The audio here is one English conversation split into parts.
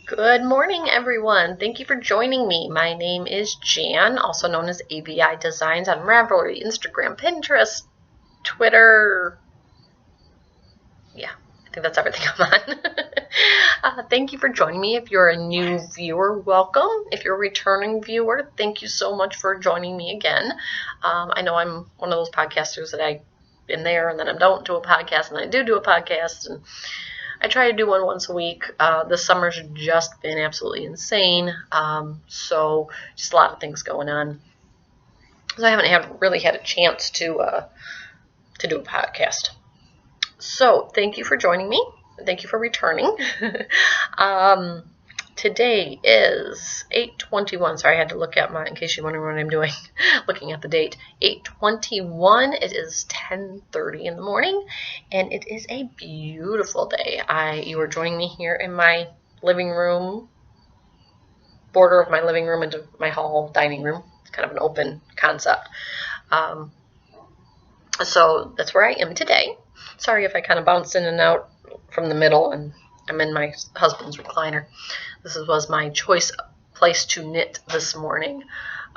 Good morning, everyone. Thank you for joining me. My name is Jan, also known as ABI Designs on Ravelry, Instagram, Pinterest, Twitter. Yeah, I think that's everything I'm on. Thank you for joining me. If you're a new viewer, welcome. If you're a returning viewer, thank you so much for joining me again. I know I'm one of those podcasters that I am there and then I don't do a podcast and I do a podcast, and I try to do one once a week. The summer's just been absolutely insane, so just a lot of things going on. So I haven't really had a chance to do a podcast. So thank you for joining me. Thank you for returning. Today is 8/21. Sorry, I had to look at in case you're wondering what I'm doing, looking at the date. 8/21. It is 10:30 in the morning, and it is a beautiful day. You are joining me here in my living room, border of my living room into my hall dining room. It's kind of an open concept. So that's where I am today. Sorry if I kind of bounce in and out from the middle, and I'm in my husband's recliner. This was my choice place to knit this morning.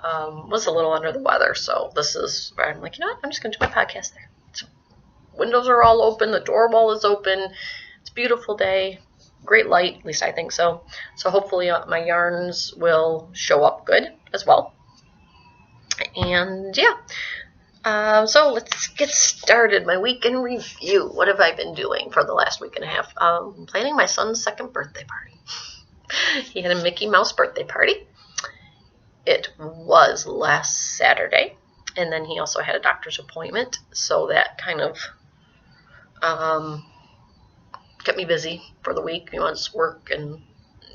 Was a little under the weather, so this is where I'm like, you know what, I'm just going to do my podcast there. Windows are all open, the doorbell is open, it's a beautiful day, great light, at least I think so. So hopefully my yarns will show up good as well. And yeah. So let's get started. My week in review. What have I been doing for the last week and a half? Planning my son's second birthday party. He had a Mickey Mouse birthday party. It was last Saturday, and then he also had a doctor's appointment, so that kind of kept me busy for the week. He wants work and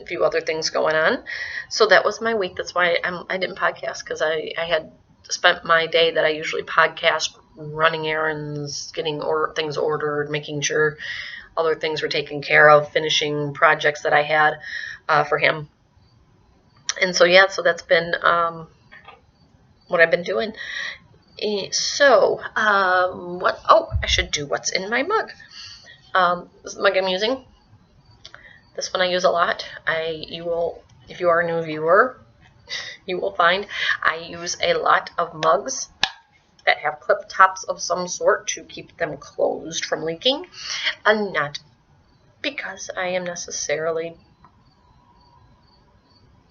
a few other things going on. So that was my week. That's why I didn't podcast, because I had spent my day that I usually podcast running errands, getting things ordered, making sure other things were taken care of, finishing projects that I had for him. And so that's been what I've been doing. So I should do what's in my mug. This is the mug I'm using. This one I use a lot. If you are a new viewer, you will find I use a lot of mugs that have clip tops of some sort to keep them closed from leaking, and not because I am necessarily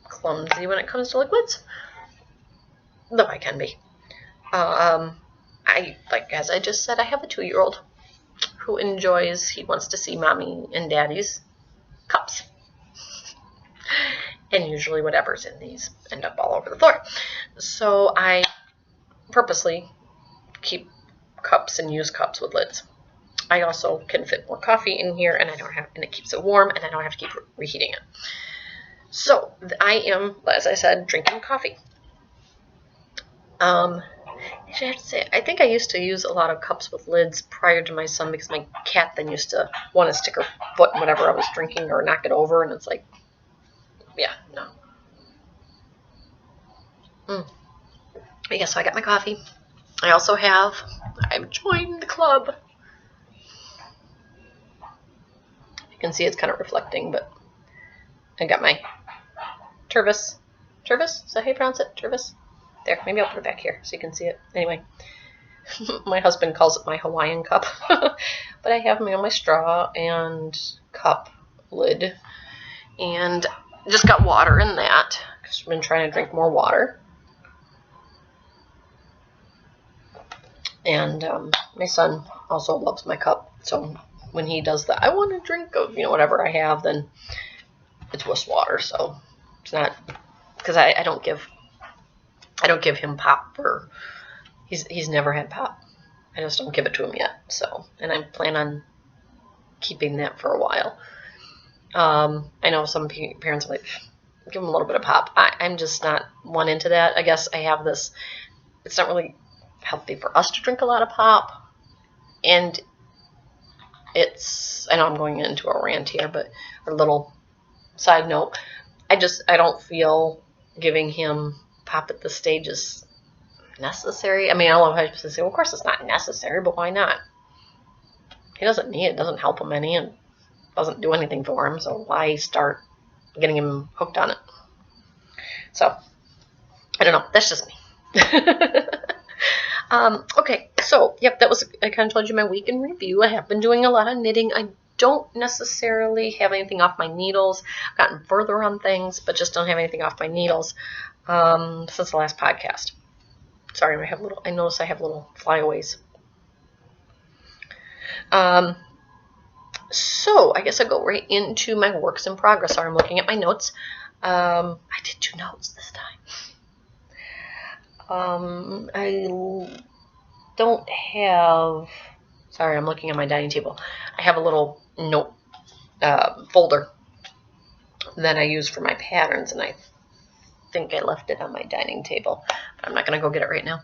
clumsy when it comes to liquids, though I can be. As I just said, I have a 2-year-old who he wants to see mommy and daddy's cups. And usually whatever's in these end up all over the floor. So I purposely keep cups and use cups with lids. I also can fit more coffee in here, and it keeps it warm, and I don't have to keep reheating it. So I am, as I said, drinking coffee. I have to say, I think I used to use a lot of cups with lids prior to my son, because my cat then used to want to stick her foot in whatever I was drinking or knock it over, and it's like, yeah, no. But yeah, so I got my coffee. I've joined the club. You can see it's kind of reflecting, but I got my Tervis. Tervis? Is that how you pronounce it? Tervis? There, maybe I'll put it back here so you can see it. Anyway, my husband calls it my Hawaiian cup. But I have my straw and cup lid. And just got water in that, because I've been trying to drink more water. And my son also loves my cup, so when he does that, I want to drink whatever I have, then it's just water. So it's not, because I don't give him pop, or he's never had pop. I just don't give it to him yet. So, and I plan on keeping that for a while. I know some parents are like, give him a little bit of pop. I'm just not one into that. I guess I have this, it's not really healthy for us to drink a lot of pop, and I know I'm going into a rant here, but a little side note, I don't feel giving him pop at this stage is necessary. I mean, I love how you say, well, of course it's not necessary, but why not? He doesn't need it. It doesn't help him any, and doesn't do anything for him, so why start getting him hooked on it. So, I don't know. That's just me. Okay, so, yep, I kind of told you my week in review. I have been doing a lot of knitting. I don't necessarily have anything off my needles. I've gotten further on things, but just don't have anything off my needles since the last podcast. Sorry, I notice I have little flyaways. So I guess I'll go right into my works in progress. Sorry, I'm looking at my notes. I did 2 notes this time. I don't have... Sorry, I'm looking at my dining table. I have a little note folder that I use for my patterns, and I think I left it on my dining table. But I'm not going to go get it right now.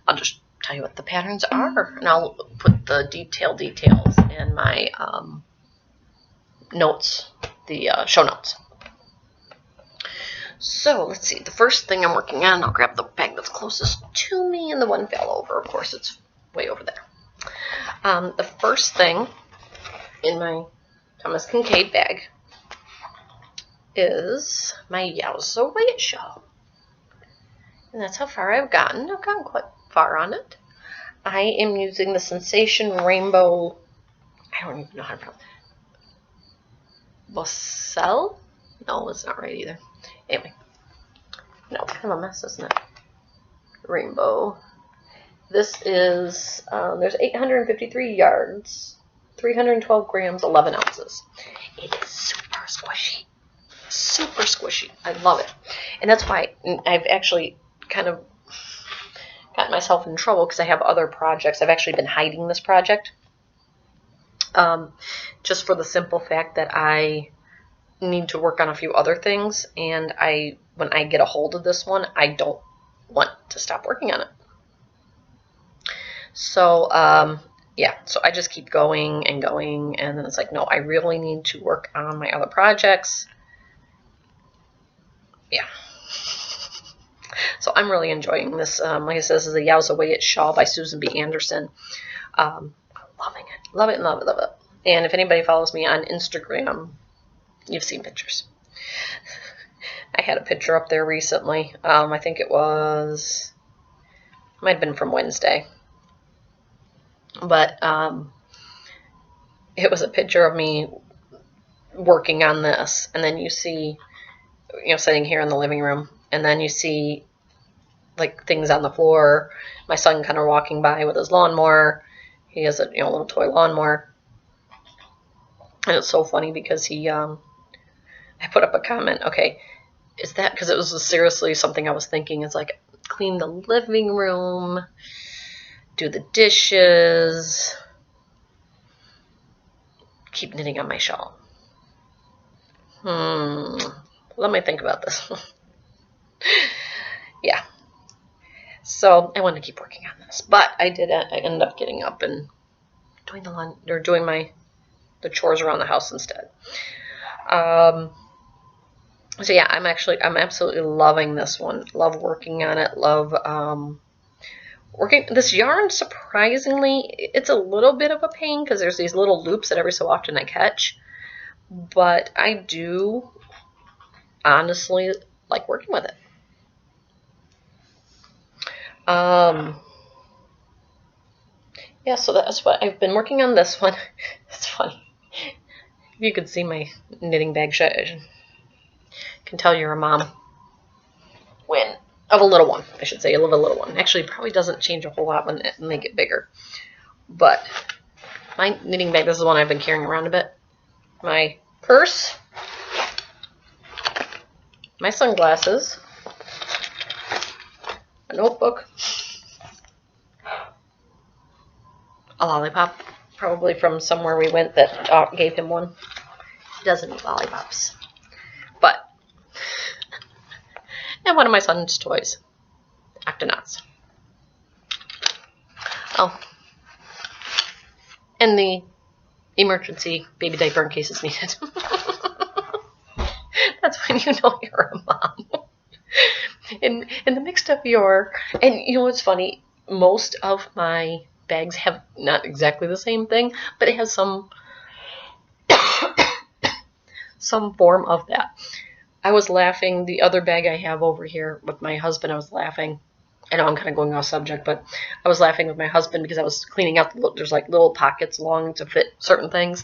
I'll just tell you what the patterns are, and I'll put the details in my notes, the show notes. So let's see. The first thing I'm working on, I'll grab the bag that's closest to me, and the one fell over. Of course, it's way over there. The first thing in my Thomas Kincaid bag is my Yowza Weight Shawl. And that's how far I've gotten. I've gotten quite far on it. I am using the Sensation Rainbow, I don't even know how to pronounce it. Bossel? No, it's not right either. Anyway. No, it's kind of a mess, isn't it? Rainbow. This is, there's 853 yards, 312 grams, 11 ounces. It is super squishy. Super squishy. I love it. And that's why I've actually kind of gotten myself in trouble because I have other projects. I've actually been hiding this project. Just for the simple fact that I need to work on a few other things. And when I get a hold of this one, I don't want to stop working on it. So, yeah, so I just keep going, and then it's like, no, I really need to work on my other projects. Yeah. So I'm really enjoying this. Like I said, this is the Yowza Weight Shawl by Susan B. Anderson. Loving it. Love it. And if anybody follows me on Instagram, you've seen pictures. I had a picture up there recently. I think it might have been from Wednesday. But it was a picture of me working on this. And then you see, sitting here in the living room. And then you see, like, things on the floor. My son kind of walking by with his lawnmower. He has a little toy lawnmower. And it's so funny because I put up a comment. Okay, is that, because it was seriously something I was thinking. It's like, clean the living room, do the dishes, keep knitting on my shawl. Let me think about this. Yeah. So I wanted to keep working on this, but I didn't. I ended up getting up and doing the chores around the house instead. So yeah, I'm absolutely loving this one. Love working on it. Love working this yarn. Surprisingly, it's a little bit of a pain because there's these little loops that every so often I catch, but I do honestly like working with it. Yeah, so that's what I've been working on this one. It's funny. If you could see my knitting bag, I can tell you're a mom of a little one, I should say, a little one. Actually, it probably doesn't change a whole lot when they get bigger. But my knitting bag, this is the one I've been carrying around a bit. My purse, my sunglasses, a notebook, a lollipop, probably from somewhere we went that gave him one. He doesn't eat lollipops. But, and one of my son's toys, Octonauts. Oh, and the emergency baby diaper in case it's needed. That's when you know you're a mom. In the mixed up and what's funny, most of my bags have not exactly the same thing, but it has some form of that. I was laughing. The other bag I have over here with my husband, I was laughing. I know I'm kind of going off subject, but I was laughing with my husband because I was cleaning out, there's like little pockets long to fit certain things.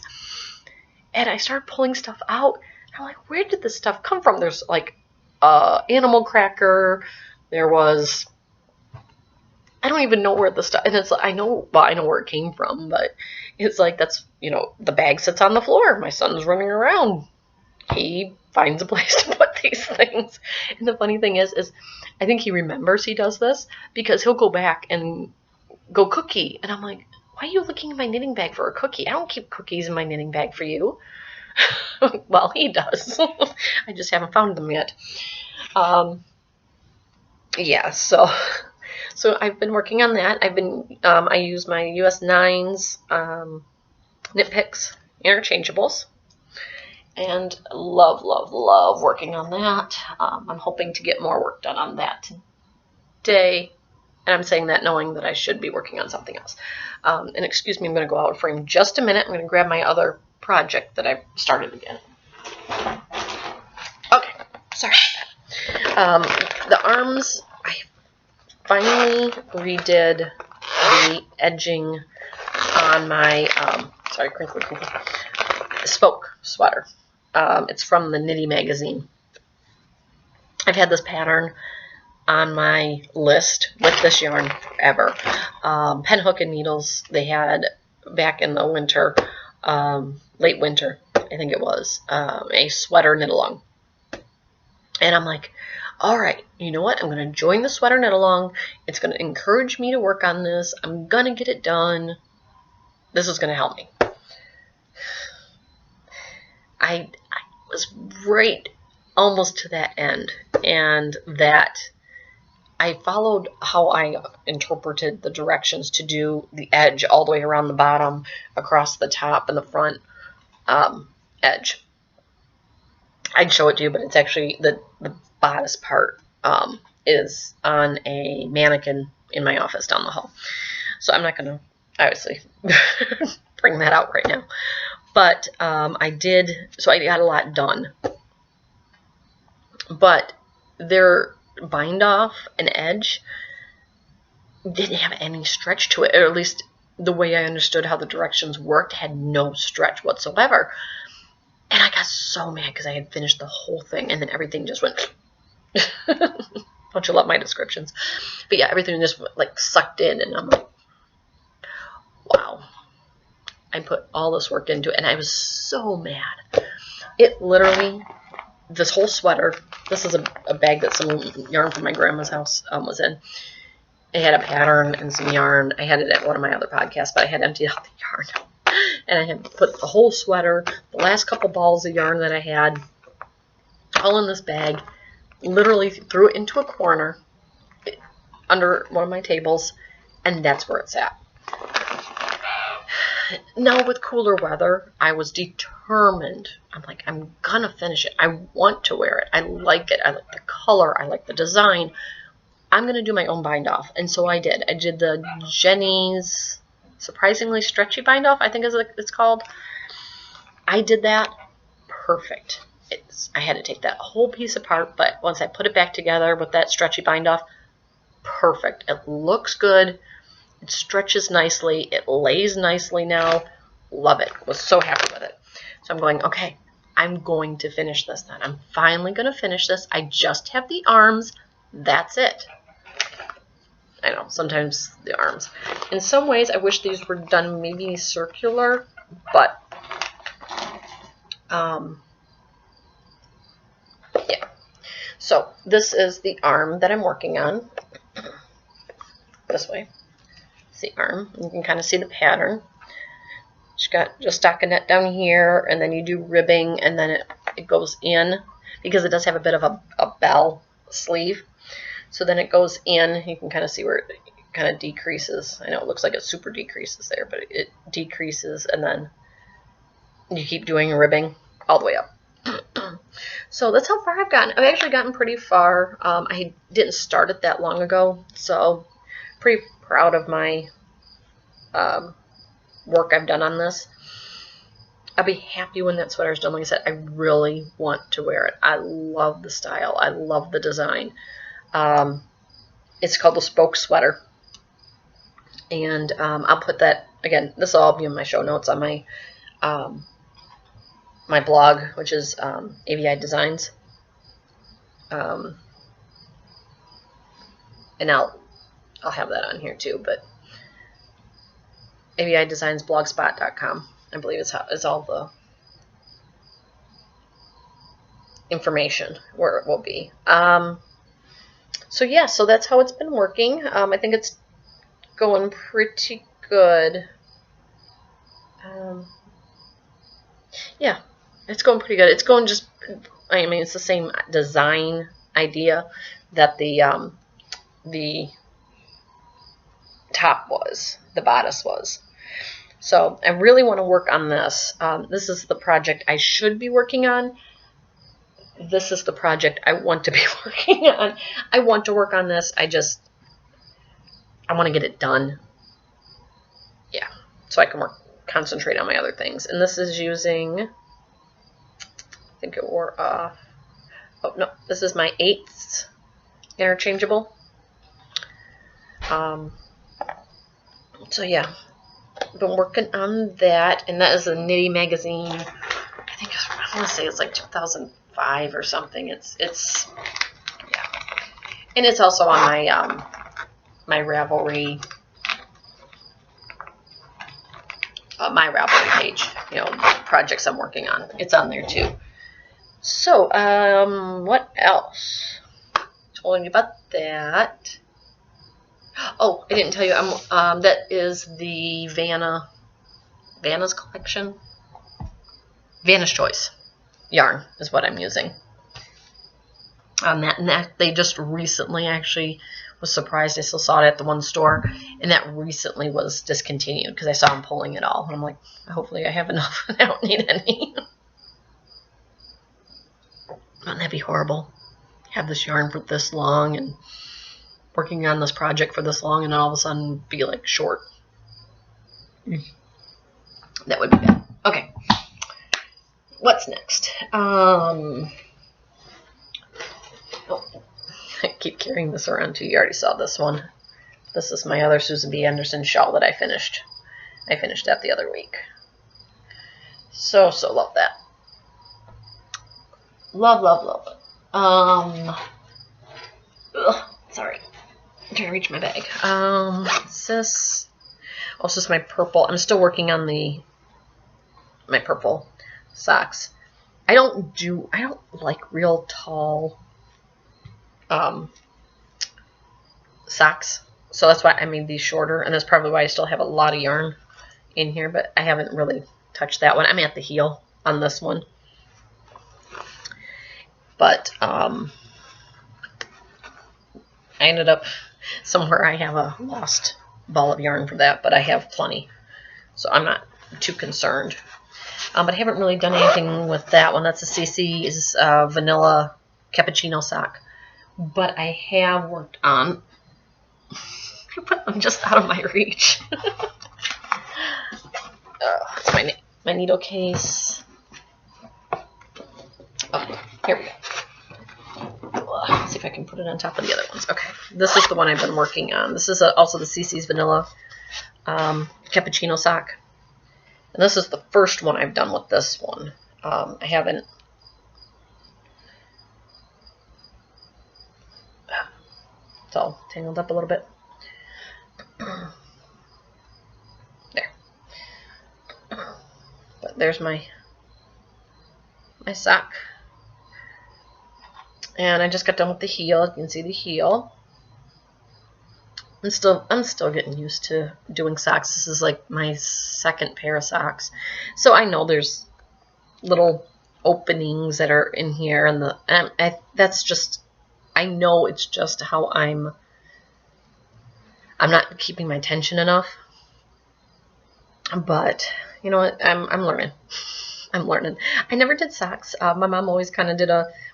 And I started pulling stuff out. I'm like, where did this stuff come from? There's like animal cracker. There was, I don't even know where the stuff, and it's, I know where it came from, but it's like, that's, the bag sits on the floor. My son's running around. He finds a place to put these things. And the funny thing is I think he remembers he does this because he'll go back and go cookie. And I'm like, why are you looking in my knitting bag for a cookie? I don't keep cookies in my knitting bag for you. Well, he does. I just haven't found them yet. Yeah, so I've been working on that. I use my US 9s knit picks, interchangeables. And love working on that. I'm hoping to get more work done on that today. And I'm saying that knowing that I should be working on something else. And excuse me, I'm going to go out of frame just a minute. I'm going to grab my other project that I started again. Okay, sorry about that. The arms, I finally redid the edging on my, crinkly, spoke sweater. It's from the Knitty magazine. I've had this pattern on my list with this yarn forever. Pen hook and needles they had back in the winter, late winter, I think it was, a sweater knit along. And I'm like, all right, you know what? I'm going to join the sweater knit along. It's going to encourage me to work on this. I'm going to get it done. This is going to help me. I was right almost to that end, and that I followed how I interpreted the directions to do the edge all the way around the bottom, across the top and the front edge. I'd show it to you, but it's actually the bodice part is on a mannequin in my office down the hall. So I'm not going to obviously bring that out right now. But I got a lot done. But their bind off and edge didn't have any stretch to it, or at least the way I understood how the directions worked had no stretch whatsoever. And I got so mad because I had finished the whole thing and then everything just went. Don't you love my descriptions? But yeah, everything just like sucked in, and I'm like, wow. I put all this work into it, and I was so mad. It literally, this whole sweater, this is a bag that some yarn from my grandma's house was in. It had a pattern and some yarn. I had it at one of my other podcasts, but I had emptied out the yarn. And I had put the whole sweater, the last couple balls of yarn that I had, all in this bag, literally threw it into a corner under one of my tables, and that's where it's at. Now with cooler weather, I was determined. I'm like, I'm gonna finish it. I want to wear it. I like it. I like the color. I like the design. I'm gonna do my own bind off, and so I did. I did the Jenny's surprisingly stretchy bind off, I think it's called. I did that perfect. I had to take that whole piece apart, but once I put it back together with that stretchy bind off, perfect. It looks good. It stretches nicely. It lays nicely now. Love it. Was so happy with it. So I'm going, okay, I'm going to finish this then. I'm finally going to finish this. I just have the arms. That's it. I know, sometimes the arms. In some ways, I wish these were done maybe circular, but yeah. So this is the arm that I'm working on. This way. It's the arm. You can kind of see the pattern. Just got just stockinette down here, and then you do ribbing, and then it goes in, because it does have a bit of a bell sleeve. So then it goes in. You can kind of see where it kind of decreases. I know it looks like it super decreases there, but it decreases, and then you keep doing ribbing all the way up. So that's how far I've gotten. I've actually gotten pretty far. I didn't start it that long ago, so pretty proud of my work I've done on this. I'll be happy when that sweater's done. Like I said, I really want to wear it. I love the style. I love the design. It's called the Spoke Sweater. And I'll put that, again, this will all be in my show notes on my my blog, which is AVI Designs. And I'll have that on here too, but avidesignsblogspot.com, I believe is all the information where it will be. So yeah, so that's how it's been working. I think it's going pretty good. Yeah, it's going pretty good. It's going just, I mean, it's the same design idea that the top was, the bodice was. So I really want to work on this. This is the project I should be working on. This is the project I want to be working on. I want to work on this. I want to get it done. Yeah, so I can concentrate on my other things. And this is using, I think it wore off. Oh no, this is my 8th interchangeable. So yeah, I've been working on that, and that is a Nitty magazine. I think I want to say it's like 2005 or something. It's yeah, and it's also on my my Ravelry page. You know, projects I'm working on. It's on there too. So what else? Told you about that. Oh, I didn't tell you. That is the Vanna's collection. Vanna's Choice yarn is what I'm using on that. And that they just recently, actually was surprised. I still saw it at the one store, and that recently was discontinued because I saw them pulling it all. And I'm like, hopefully I have enough. I don't need any. Wouldn't that be horrible? Have this yarn for this long and working on this project for this long, and then all of a sudden be like short. That would be bad. Okay. What's next? Oh, I keep carrying this around too. You already saw this one. This is my other Susan B. Anderson shawl that I finished. I finished that the other week. So love that. Love it. Sorry. I'm trying to reach my bag. This is my purple. I'm still working on my purple socks. I don't like real tall socks. So that's why I made these shorter, and that's probably why I still have a lot of yarn in here, but I haven't really touched that one. I'm at the heel on this one. But I ended up somewhere I have a lost ball of yarn for that, but I have plenty, so I'm not too concerned. But I haven't really done anything with that one. That's a CC's vanilla cappuccino sock. But I have worked on, I put them just out of my reach. It's my needle case. Oh, here we go. Let's see if I can put it on top of the other ones. Okay, this is the one I've been working on. This is also the CC's vanilla cappuccino sock. And this is the first one I've done with this one. I haven't. It's all tangled up a little bit. There. But there's my sock. And I just got done with the heel. You can see the heel. I'm still getting used to doing socks. This is like my second pair of socks. So I know there's little openings that are in here, and that's just, I know it's just how I'm not keeping my tension enough. But you know what? I'm learning. I'm learning. I never did socks. My mom always kind of did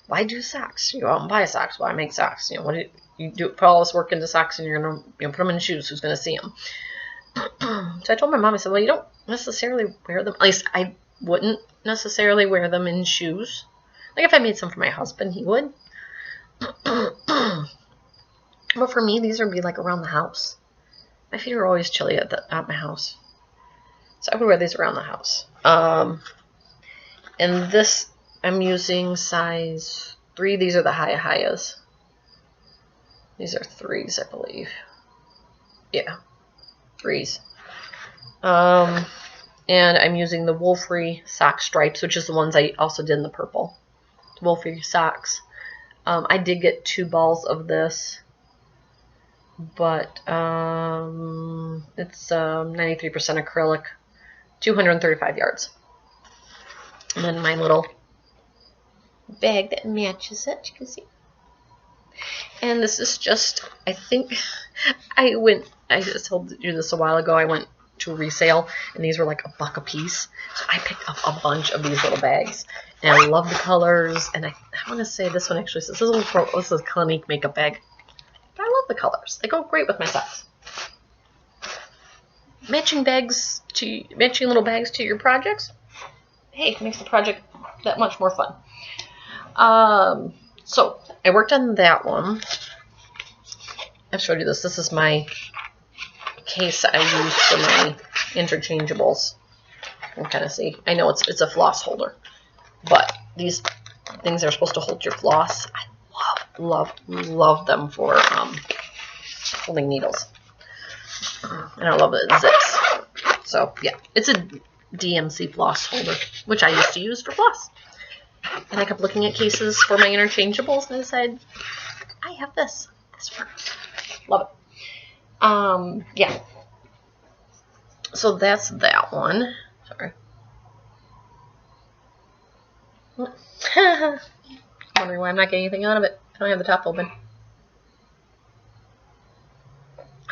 why do socks? You go out and buy socks. Why make socks? You know, what do you do? Put all this work into socks, and you're gonna put them in shoes. Who's gonna see them? So I told my mom, I said, well, you don't necessarily wear them. At least wouldn't necessarily wear them in shoes. Like if I made some for my husband, he would. But for me, these would be like around the house. My feet are always chilly at my house. So I would wear these around the house. And this, I'm using size 3. These are the Hayas. These are 3s, I believe. Yeah, 3s. And I'm using the Wool-Free sock stripes, which is the ones I also did in the purple. Wool-Free socks. I did get 2 balls of this, but it's 93% acrylic, 235 yards. And then my little bag that matches it, you can see. And this is just, I think, I just told you this a while ago, I went to a resale, and these were like $1 a piece. So I picked up a bunch of these little bags, and I love the colors. And I want to say this one actually says this is Clinique makeup bag. But I love the colors; they go great with my socks. Matching little bags to your projects. Hey, it makes the project that much more fun. So I worked on that one. I've showed you this. This is my case I use for my interchangeables. You can kind of see. I know it's a floss holder, but these things are supposed to hold your floss. I love them for holding needles. And I love it zips. So yeah, it's a DMC floss holder, which I used to use for floss. And I kept looking at cases for my interchangeables, and I decided, I have this. This works. Love it. Yeah. So that's that one. Sorry. Wondering why I'm not getting anything out of it. I don't have the top open.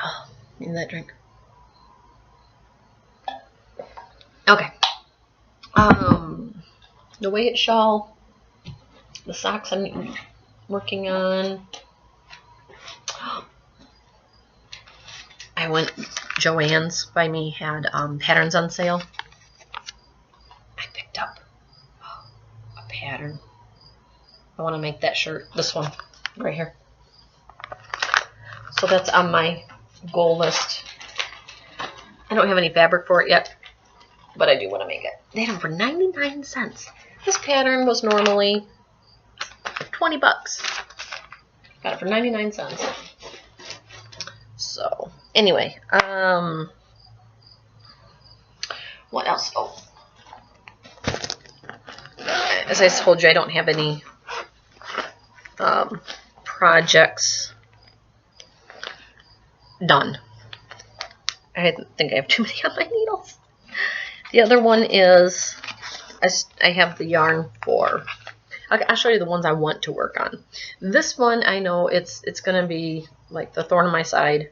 Oh, need that drink. Okay. The weighted shawl, the socks I'm working on. I went, Joann's by me had patterns on sale. I picked up a pattern. I want to make that shirt, this one, right here. So that's on my goal list. I don't have any fabric for it yet, but I do want to make it. They had them for 99 cents. This pattern was normally 20 bucks. Got it for 99 cents. So, anyway, what else? Oh, as I told you, I don't have any projects done. I think I have too many on my needles. The other one is I have the yarn for. I'll show you the ones I want to work on. This one, I know it's going to be like the thorn in my side.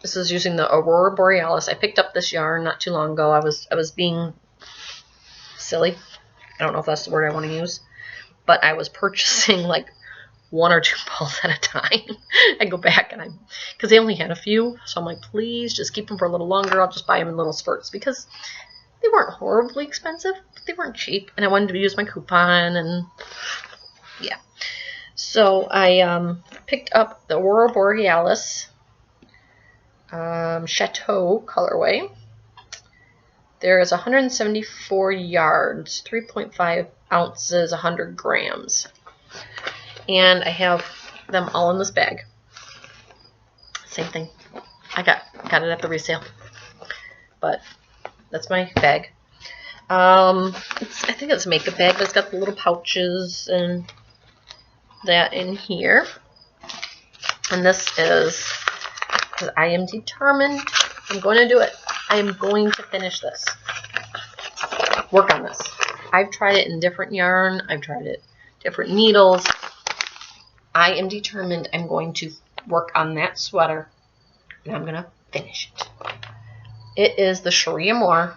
This is using the Aurora Borealis. I picked up this yarn not too long ago. I was being silly. I don't know if that's the word I want to use, but I was purchasing like 1 or 2 balls at a time. I go back and because they only had a few, so I'm like, please just keep them for a little longer. I'll just buy them in little spurts because they weren't horribly expensive, but they weren't cheap, and I wanted to use my coupon, and yeah. So I picked up the Aurora Borealis Chateau colorway. There is 174 yards, 3.5 ounces, 100 grams. And I have them all in this bag. Same thing. I got it at the resale. But that's my bag. I think it's a makeup bag, but it's got the little pouches and that in here. And this is, because I am determined, I'm going to do it. I am going to finish this. Work on this. I've tried it in different yarn. I've tried it different needles. I am determined I'm going to work on that sweater, and I'm going to finish it. It is the Sharia Moore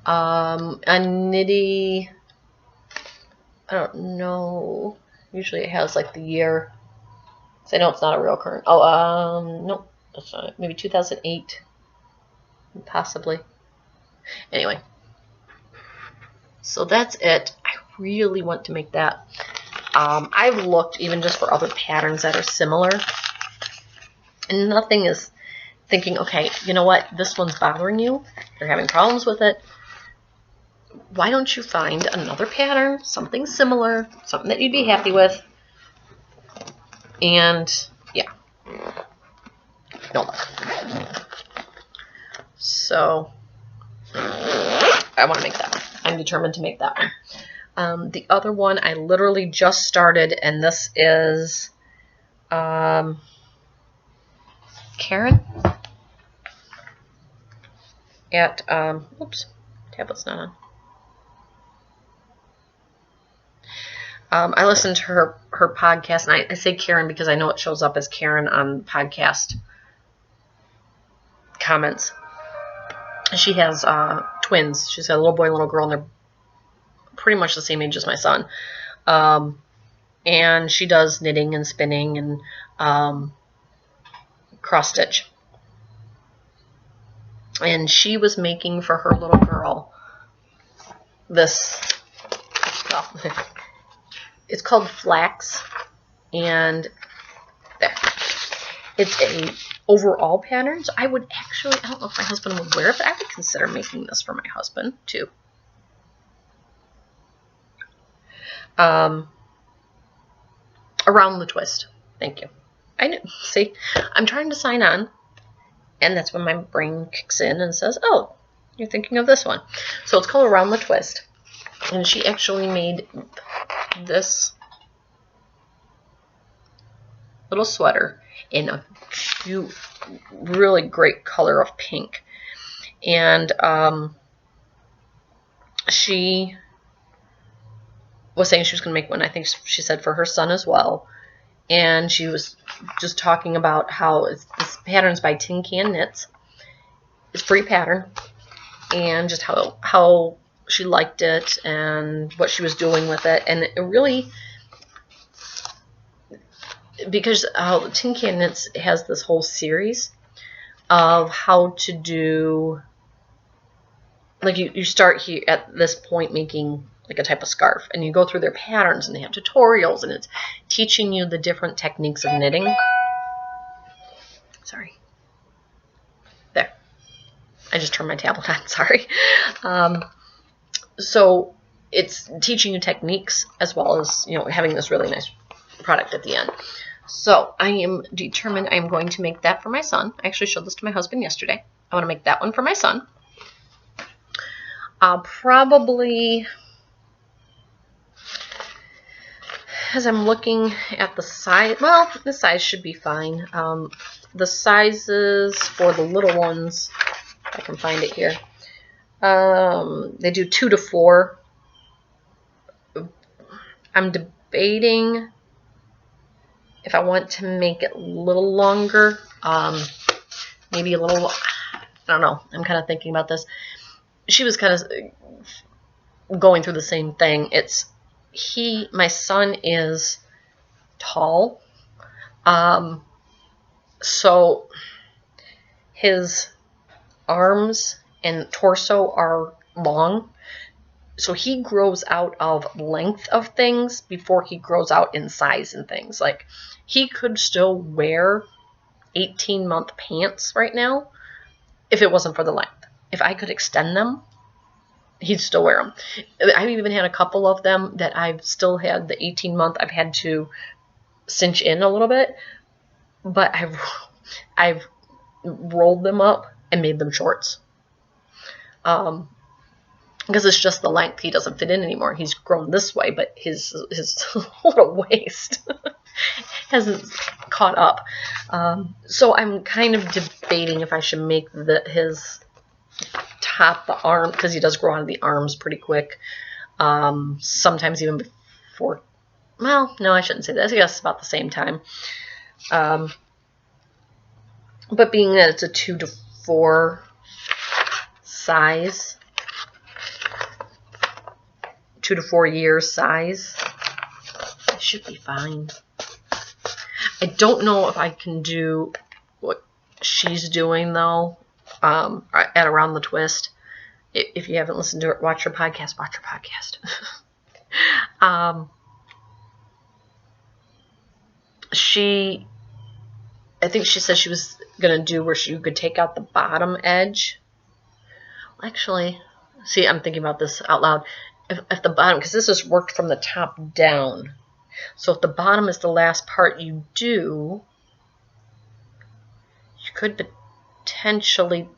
Nitty. I don't know. Usually it has like the year. So I know it's not a real current. Oh, nope. That's not it. Maybe 2008. Possibly. Anyway. So that's it. I really want to make that. I've looked even just for other patterns that are similar, and nothing is thinking, okay, you know what, this one's bothering you, you're having problems with it. Why don't you find another pattern, something similar, something that you'd be happy with? And yeah, no luck. So I want to make that one. I'm determined to make that one. The other one I literally just started, and this is Karen at oops, tablet's not on. I listened to her podcast, and I say Karen because I know it shows up as Karen on podcast comments. She has twins. She's got a little boy and a little girl, and they're pretty much the same age as my son. And she does knitting and spinning and cross stitch. And she was making for her little girl this, well, it's called Flax, and there. It's a overall pattern. So I would actually, I don't know if my husband would wear it, but I would consider making this for my husband too. Around the twist. Thank you. I know. See, I'm trying to sign on, and that's when my brain kicks in and says, oh, you're thinking of this one. So it's called Around the Twist. And she actually made this little sweater in a cute, really great color of pink. And she was saying she was going to make one, I think she said, for her son as well. And she was just talking about how this pattern's by Tin Can Knits. It's a free pattern. And just how she liked it and what she was doing with it. And it really, because Tin Can Knits has this whole series of how to do, like you start here at this point making like a type of scarf, and you go through their patterns, and they have tutorials, and it's teaching you the different techniques of knitting. Sorry. There. I just turned my tablet on, sorry. So it's teaching you techniques as well as, you know, having this really nice product at the end. So I am determined I am going to make that for my son. I actually showed this to my husband yesterday. I want to make that one for my son. I'll probably, as I'm looking at the size, well, the size should be fine. The sizes for the little ones, if I can find it here, they do 2 to 4. I'm debating if I want to make it a little longer, maybe a little, I don't know, I'm kind of thinking about this. She was kind of going through the same thing. My son is tall, so his arms and torso are long, so he grows out of length of things before he grows out in size and things. Like, he could still wear 18-month pants right now if it wasn't for the length. If I could extend them, he'd still wear them. I've even had a couple of them that I've still had the 18-month. I've had to cinch in a little bit, but I've rolled them up and made them shorts. Because it's just the length. He doesn't fit in anymore. He's grown this way, but his little waist hasn't caught up. So I'm kind of debating if I should make his top, the arm, because he does grow out of the arms pretty quick. Sometimes even before, well, no, I shouldn't say that. I guess about the same time. But being that it's a 2 to 4 size, 2 to 4 years size, it should be fine. I don't know if I can do what she's doing though, at Around the Twist. If you haven't listened to it, watch her podcast. Watch her podcast. I think she said she was going to do where you could take out the bottom edge. Actually, see, I'm thinking about this out loud. If the bottom, because this is worked from the top down. So if the bottom is the last part you do, you could potentially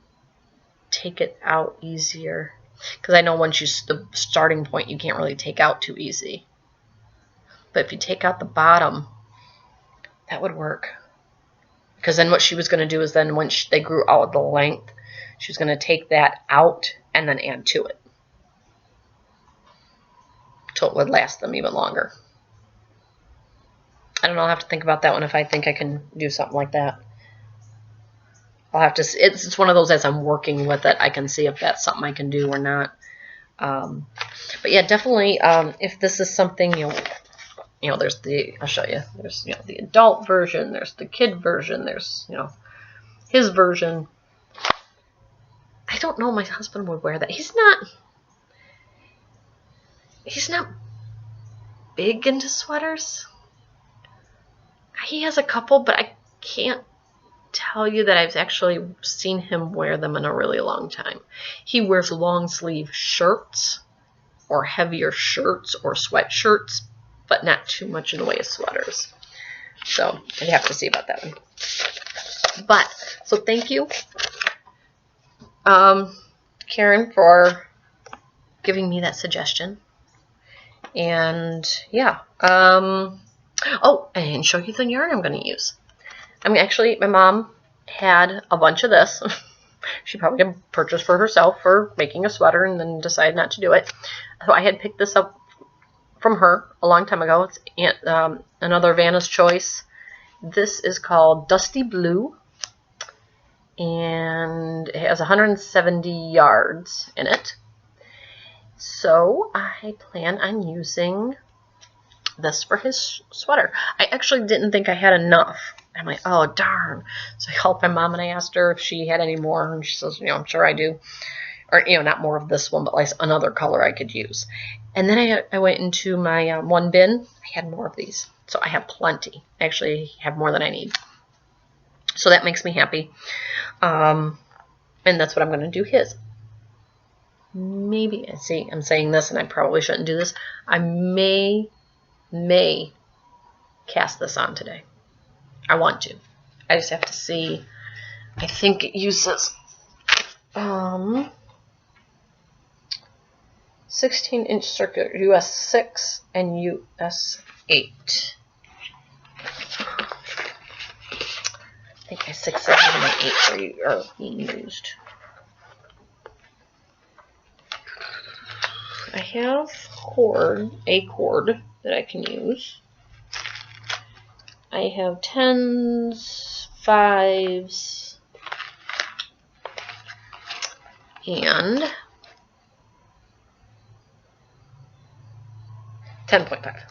take it out easier. Because I know once the starting point, you can't really take out too easy. But if you take out the bottom, that would work. Because then what she was going to do is then when they grew out the length, she was going to take that out and then add to it. So it would last them even longer. I don't know, I'll have to think about that one if I think I can do something like that. I'll have to, it's one of those as I'm working with it, I can see if that's something I can do or not. But yeah, definitely, if this is something, there's I'll show you, there's, the adult version, there's the kid version, there's, his version. I don't know, my husband would wear that. He's not big into sweaters. He has a couple, but I can't tell you that I've actually seen him wear them in a really long time. He wears long sleeve shirts or heavier shirts or sweatshirts, but not too much in the way of sweaters. So I'd have to see about that one. But, so thank you, Karen, for giving me that suggestion. And yeah, oh, I didn't show you the yarn I'm going to use. Actually, my mom had a bunch of this. She probably had purchased for herself for making a sweater and then decided not to do it. So I had picked this up from her a long time ago. It's another Vanna's Choice. This is called Dusty Blue. And it has 170 yards in it. So I plan on using this for his sweater. I actually didn't think I had enough. I'm like, oh, darn. So I called my mom and I asked her if she had any more. And she says, I'm sure I do. Or, not more of this one, but like another color I could use. And then I went into my one bin. I had more of these. So I have plenty. I actually have more than I need. So that makes me happy. And that's what I'm going to do his. Maybe, see, I'm saying this and I probably shouldn't do this. I may cast this on today. I want to. I just have to see. I think it uses 16-inch circular, US 6 and US 8. I think my 6, 7, and my 8 are being used. I have a cord that I can use. I have 10s, 5s, and 10.5.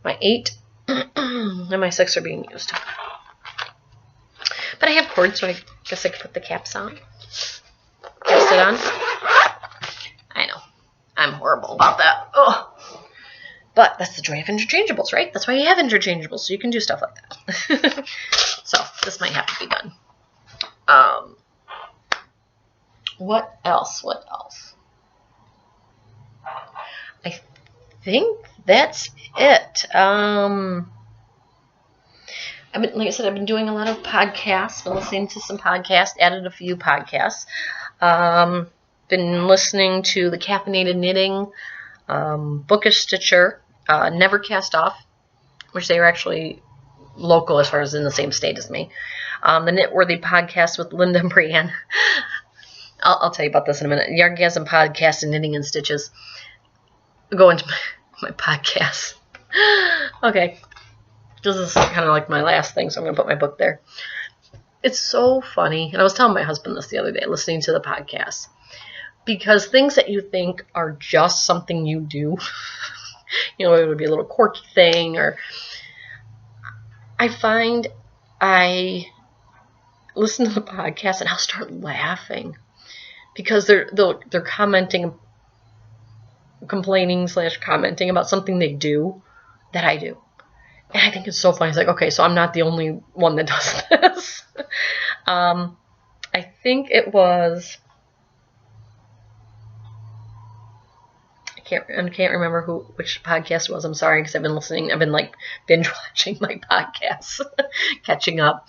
My 8 and my 6 are being used. But I have cords, so I guess I could put the caps on. Cast it on. I know. I'm horrible about that. Ugh. But that's the joy of interchangeables, right? That's why you have interchangeables, so you can do stuff like that. So this might have to be done. What else? I think that's it. Like I said, I've been doing a lot of podcasts. Been listening to some podcasts. Added a few podcasts. Been listening to the Caffeinated Knitting, Bookish Stitcher, Never Cast Off, which they are actually local as far as in the same state as me. The Knitworthy podcast with Linda and Brienne. I'll tell you about this in a minute. Yargasm podcast and Knitting and Stitches. I'll go into my podcast. Okay. This is kind of like my last thing, so I'm going to put my book there. It's so funny. And I was telling my husband this the other day, listening to the podcast. Because things that you think are just something you do, it would be a little quirky thing, or I find I listen to the podcast and I'll start laughing because they're complaining/commenting about something they do that I do. And I think it's so funny. It's like, okay, so I'm not the only one that does this. I think it was, I can't remember which podcast it was. I'm sorry, because I've been like binge watching my podcasts, catching up.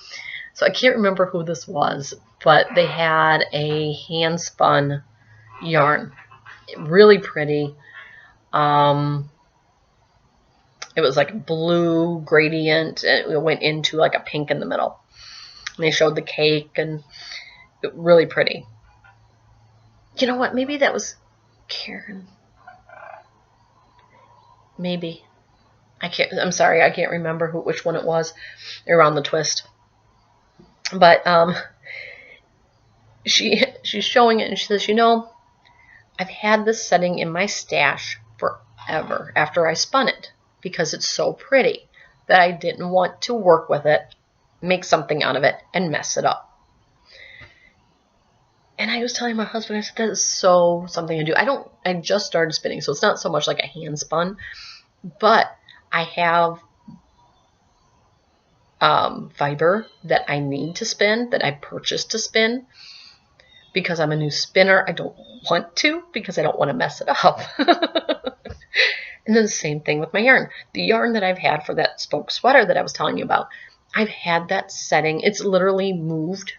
So I can't remember who this was, but they had a hand spun yarn, really pretty. It was like a blue gradient, and it went into like a pink in the middle. And they showed the cake, and really pretty. You know what? Maybe that was Karen. Maybe. I'm sorry, I can't remember which one it was around the twist. But she's showing it, and she says, I've had this setting in my stash forever after I spun it, because it's so pretty that I didn't want to work with it, make something out of it, and mess it up. And I was telling my husband, I said, that is so something to do. I just started spinning, so it's not so much like a hand spun, but I have fiber that I need to spin, that I purchased to spin, because I'm a new spinner. I don't want to, because I don't want to mess it up. And then the same thing with my yarn. The yarn that I've had for that spoke sweater that I was telling you about, I've had that setting. It's literally moved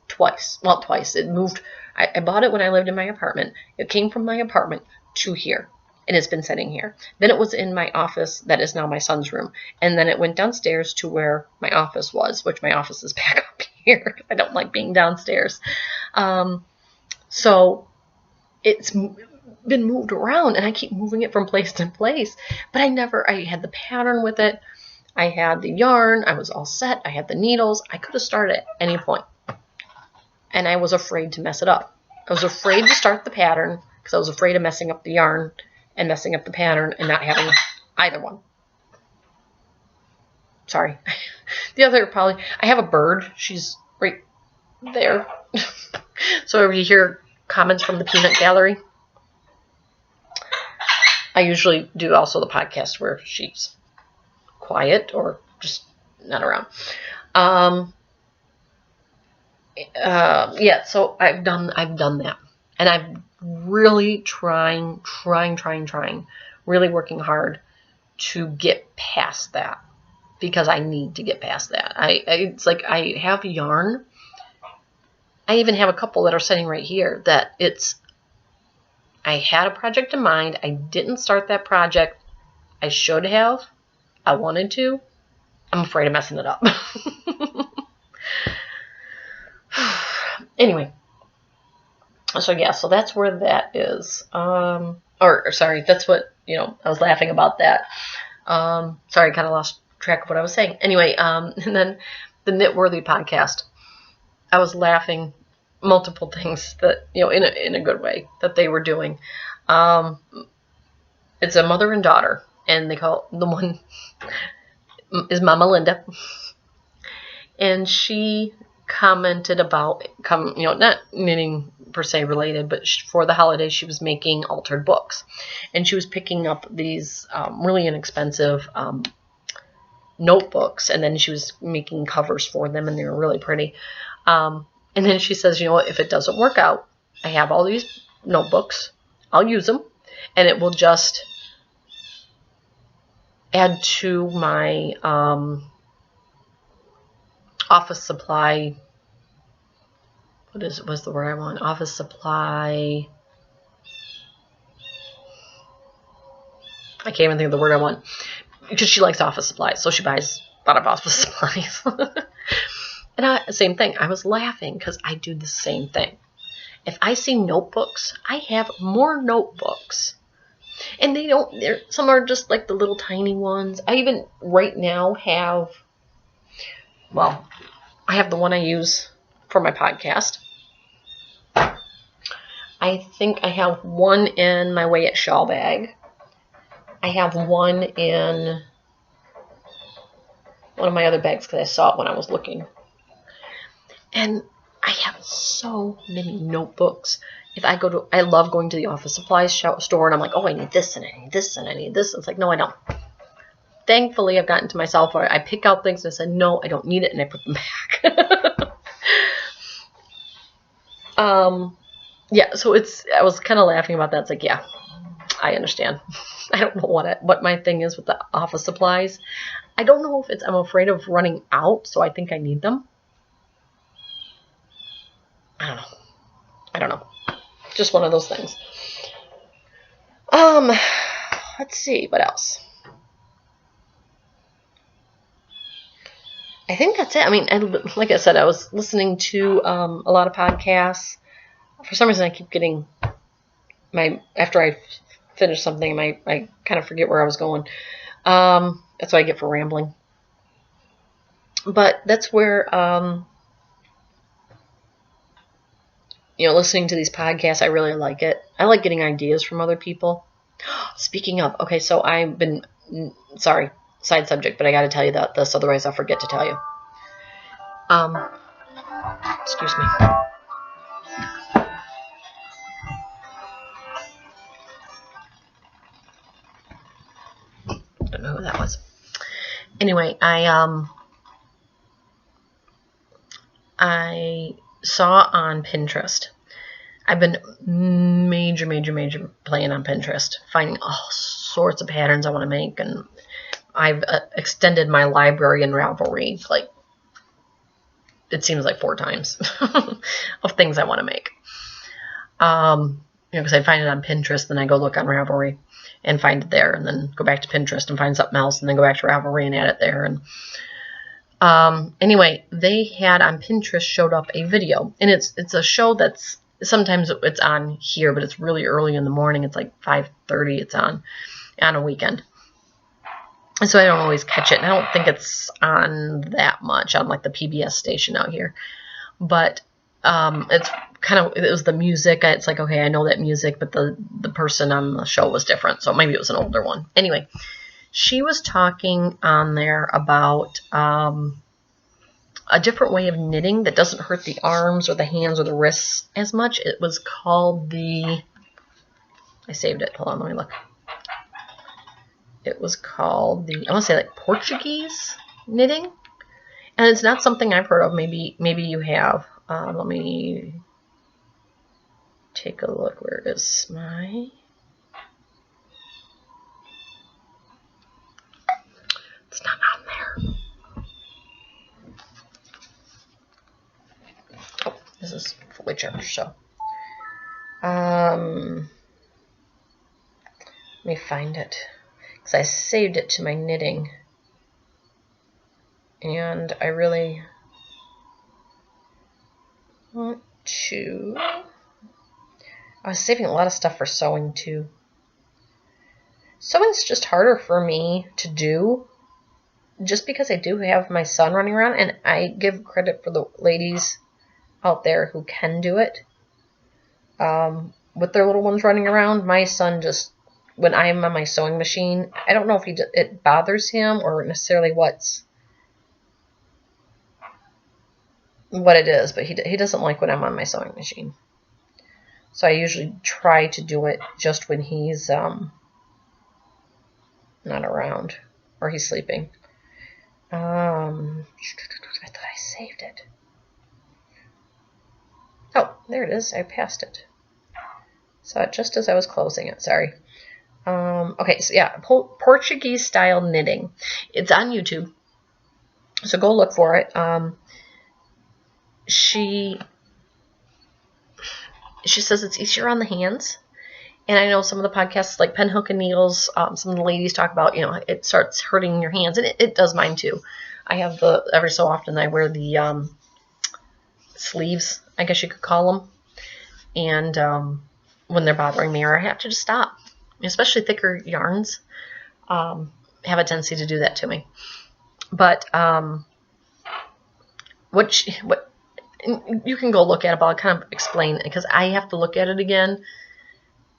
twice. Well, twice. It moved. I bought it when I lived in my apartment. It came from my apartment to here, and it's been sitting here. Then it was in my office that is now my son's room. And then it went downstairs to where my office was, which my office is back up here. I don't like being downstairs. So it's been moved around, and I keep moving it from place to place. But I had the pattern with it. I had the yarn. I was all set. I had the needles. I could have started at any point. And I was afraid to mess it up. I was afraid to start the pattern because I was afraid of messing up the yarn and messing up the pattern and not having either one. Sorry. The other I have a bird. She's right there. So if you hear comments from the peanut gallery, I usually do also the podcast where she's quiet or just not around. Yeah, so I've done that, and I'm really trying, really working hard to get past that, because I need to get past that. It's like I have yarn. I even have a couple that are sitting right here that I had a project in mind. I didn't start that project. I should have. I wanted to. I'm afraid of messing it up. Anyway, so yeah, so that's where that is. Sorry, that's what, I was laughing about that. Sorry, I kind of lost track of what I was saying. Anyway, and then the Knitworthy podcast, I was laughing multiple things that, in a good way, that they were doing. It's a mother and daughter, and they call the one is Mama Linda, and she commented about, not knitting per se related, but for the holidays she was making altered books, and she was picking up these really inexpensive notebooks, and then she was making covers for them, and they were really pretty. And then she says, if it doesn't work out, I have all these notebooks, I'll use them, and it will just add to my office supply. What's the word I want? Office supply. I can't even think of the word I want, because she likes office supplies, so she buys a lot of office supplies. And same thing. I was laughing because I do the same thing. If I see notebooks, I have more notebooks. And some are just like the little tiny ones. I even right now have, I have the one I use for my podcast. I think I have one in my Way It shawl bag. I have one in one of my other bags because I saw it when I was looking. And I have so many notebooks I love going to the office supplies store, and I'm like, oh, I need this, and I need this, and I need this. It's like, no, I don't. Thankfully, I've gotten to myself where I pick out things and I said, no, I don't need it, and I put them back. Yeah, so I was kind of laughing about that. It's like, yeah, I understand. I don't know what my thing is with the office supplies. I don't know if I'm afraid of running out, so I think I need them. I don't know. Just one of those things. Let's see, what else? I think that's it. I mean, like I said, I was listening to a lot of podcasts. For some reason, I keep getting after I finish something, I kind of forget where I was going. That's what I get for rambling. But that's where, listening to these podcasts, I really like it. I like getting ideas from other people. Speaking of, okay, so sorry, side subject, but I got to tell you this, otherwise I'll forget to tell you. Excuse me. Don't know who that was. Anyway, I saw on Pinterest. I've been major playing on Pinterest, finding all sorts of patterns I want to make, and I've extended my library in Ravelry, like, it seems like 4 times of things I want to make. Because I find it on Pinterest, then I go look on Ravelry and find it there, and then go back to Pinterest and find something else, and then go back to Ravelry and add it there. And anyway, they had on Pinterest showed up a video, and it's a show that's sometimes it's on here, but it's really early in the morning. It's like 5:30. It's on a weekend, and so I don't always catch it. And I don't think it's on that much on like the PBS station out here, but it's it was the music. It's like, okay, I know that music, but the person on the show was different, so maybe it was an older one. Anyway, she was talking on there about a different way of knitting that doesn't hurt the arms or the hands or the wrists as much. It was called I saved it. Hold on, let me look. It was called I want to say like Portuguese knitting. And it's not something I've heard of. Maybe you have. Let me take a look. Where is my... It's not on there. Oh, this is fully charged, so. Let me find it. Because I saved it to my knitting. And I really want to... I was saving a lot of stuff for sewing, too. Sewing's just harder for me to do. Just because I do have my son running around, and I give credit for the ladies out there who can do it. With their little ones running around, my son just, when I'm on my sewing machine, I don't know if it bothers him or necessarily what it is, but he doesn't like when I'm on my sewing machine. So I usually try to do it just when he's not around or he's sleeping. I thought I saved it. Oh, there it is. I passed it. Saw it just as I was closing it. Sorry. Okay, so yeah, Portuguese style knitting. It's on YouTube, so go look for it. She says it's easier on the hands. And I know some of the podcasts, like Pen Hook and Needles, some of the ladies talk about, it starts hurting your hands. And it does mine too. I have every so often I wear the sleeves, I guess you could call them. And when they're bothering me, or I have to just stop. Especially thicker yarns have a tendency to do that to me. But what you can go look at it, but I'll kind of explain it because I have to look at it again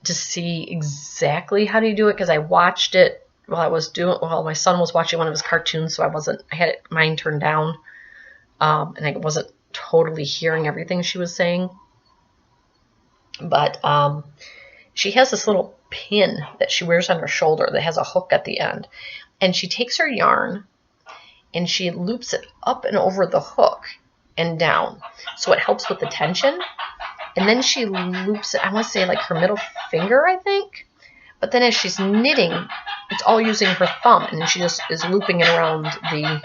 to see exactly how do you do it, because I watched it while my son was watching one of his cartoons, so I had mine turned down, and I wasn't totally hearing everything she was saying. But she has this little pin that she wears on her shoulder that has a hook at the end. And she takes her yarn and she loops it up and over the hook and down. So it helps with the tension. And then she loops it, I want to say like her middle finger, I think. But then as she's knitting, it's all using her thumb. And then she just is looping it around the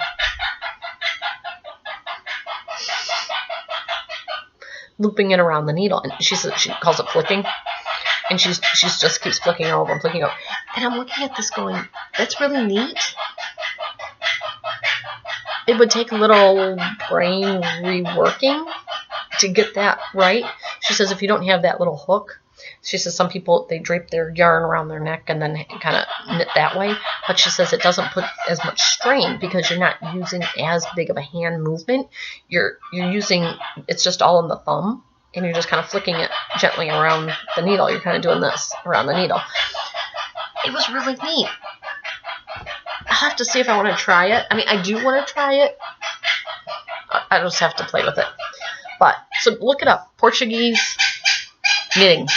needle. And she calls it flicking. And she just keeps flicking over and flicking over. And I'm looking at this going, that's really neat. It would take a little brain reworking to get that right. She says if you don't have that little hook, she says some people, they drape their yarn around their neck and then kind of knit that way. But she says it doesn't put as much strain because you're not using as big of a hand movement. You're using, it's just all in the thumb. And you're just kind of flicking it gently around the needle. You're kind of doing this around the needle. It was really neat. I'll have to see if I want to try it. I mean, I do want to try it. I just have to play with it. But, so look it up. Portuguese knitting.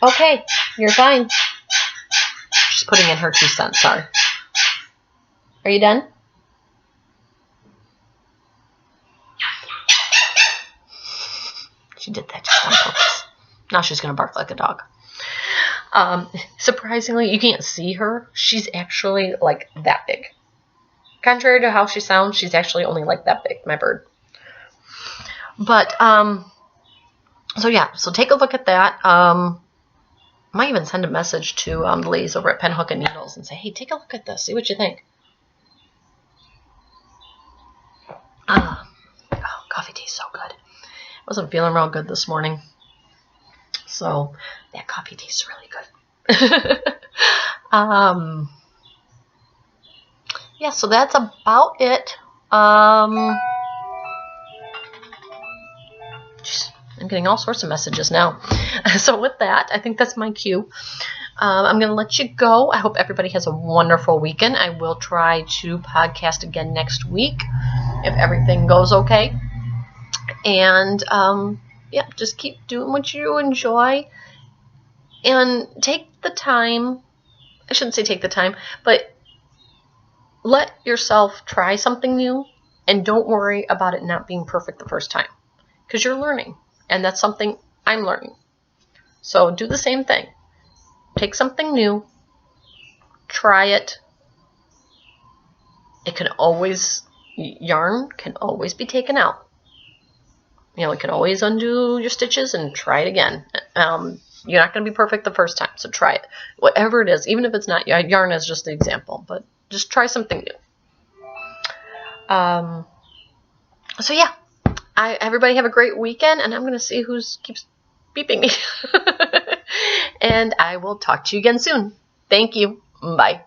Okay, you're fine. She's putting in her 2 cents, sorry. Are you done? She did that just on purpose. Now she's going to bark like a dog. Surprisingly, you can't see her. She's actually like that big. Contrary to how she sounds, she's actually only like that big, my bird. But, so yeah, so take a look at that. I might even send a message to the ladies over at Pen Hook and Needles and say, hey, take a look at this. See what you think. Oh, coffee tastes so good. I wasn't feeling real good this morning. So that coffee tastes really good. Yeah, so that's about it. I'm getting all sorts of messages now. So with that, I think that's my cue. I'm going to let you go. I hope everybody has a wonderful weekend. I will try to podcast again next week if everything goes okay. And yeah, just keep doing what you enjoy and take the time. I shouldn't say take the time, but let yourself try something new and don't worry about it not being perfect the first time because you're learning and that's something I'm learning. So do the same thing. Take something new, try it. Yarn can always be taken out. You know, you can always undo your stitches and try it again. You're not going to be perfect the first time, so try it. Whatever it is, even if it's not yarn is just the example, but just try something new. So yeah, everybody have a great weekend, and I'm going to see who keeps beeping me. And I will talk to you again soon. Thank you. Bye.